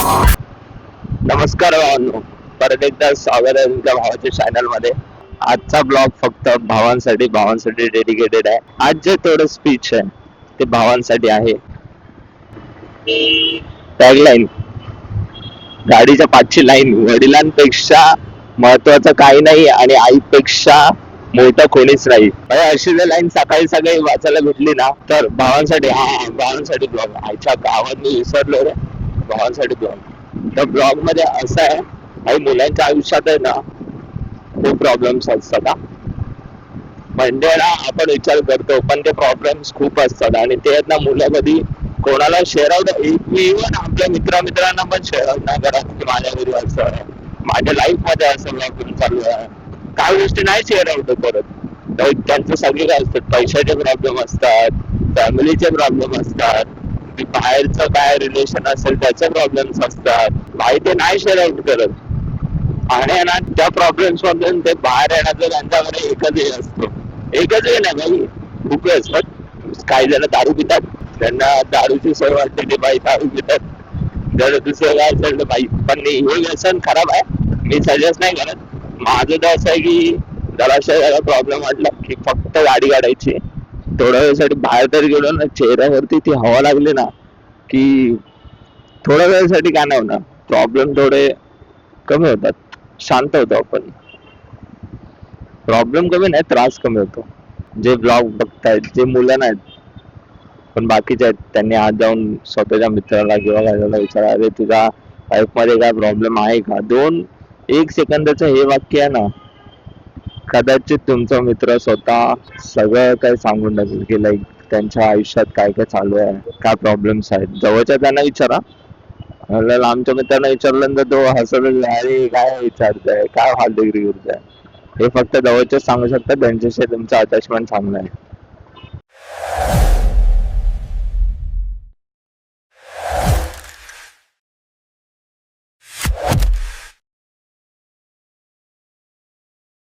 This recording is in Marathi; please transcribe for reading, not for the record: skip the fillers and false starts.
नमस्कार भावांनो, परत एकदा स्वागत आहे तुमच्या भावाच्या चॅनल मध्ये. आजचा ब्लॉग फक्त भावांसाठी डेडिकेटेड आहे. आज जे थोडं स्पीच आहे ते भावांसाठी आहे. टॅगलाईन, गाडीच्या पाठची लाईन, वडिलांपेक्षा महत्वाचं काही नाही आणि आईपेक्षा मोठं कोणीच नाही. अशी जर लाईन सकाळी सकाळी वाचायला भेटली ना तर भावांसाठी ब्लॉग. आईच्या गावात मी विसरलो रे, भावांसाठी ब्लॉग. त्या ब्लॉग मध्ये असं आहे, काही मुलांच्या आयुष्यात आहे ना खूप प्रॉब्लेम्स असतात. म्हणजे ना आपण विचार करतो पण ते प्रॉब्लेम्स खूप असतात आणि ते आहेत ना मुलं कधी कोणाला शेअर आउट, इव्हन आपल्या मित्रांना पण शेअर आउट नाही करत की माझ्या घरी असं आहे, माझ्या लाईफ मध्ये असं प्रॉब्लेम चालू आहे. काही गोष्टी नाही शेअर आउट करत. तर त्यांचं सगळे काय असतात, पैशाचे प्रॉब्लेम असतात, फॅमिलीचे प्रॉब्लेम असतात, बाहेरचं काय रिलेशन असेल त्याचे प्रॉब्लेम्स असतात. भाई ते नाही शेअर आउट करत. आणि ना त्या प्रॉब्लेम्स मधून ते बाहेर येण्याचं त्यांच्याकडे एकच हे असतो. एकच हे नाही भाई, खूप असतात. काही जण दारू पितात, त्यांना दारूची सवय वाटते ते बाई दारू पितात. जर दुसरं काय असेल तर बाई, पण हे व्यसन खराब आहे, मी सजेस्ट नाही करत. माझं तर असं आहे की जराशा प्रॉब्लेम वाटला की फक्त गाडी काढायची, थोड्या वेळासाठी बाहेर तरी गेलो ना, चेहऱ्यावरती ती हवा लागली ना की थोड्या वेळासाठी काय नाही होणार, प्रॉब्लेम थोडे कमी होतात, शांत होतो आपण. प्रॉब्लेम कमी नाही, त्रास कमी होतो. जे ब्लॉग बघतायत, जे मुलं नाहीत पण बाकीचे आहेत, त्यांनी आज जाऊन स्वतःच्या मित्राला किंवा घराला विचारा, अरे तुझ्या लाईफ मध्ये काय प्रॉब्लेम आहे का. एक सेकंदाचं हे वाक्य आहे ना, कदाचित तुमचा मित्र स्वतः सगळं काही सांगून टाकेल की लाईक त्यांच्या आयुष्यात काय काय चालू आहे, काय प्रॉब्लेम्स आहेत. जवळच्या त्यांना विचारा. आमच्या मित्रांना विचारल्यानंतर तो हसत, अरे काय विचारताय, काय हाल डिग्री करताय. हे फक्त जवळचे सांगू शकतात, त्यांच्याशी तुमचं अटॅचमेंट चांगलं आहे.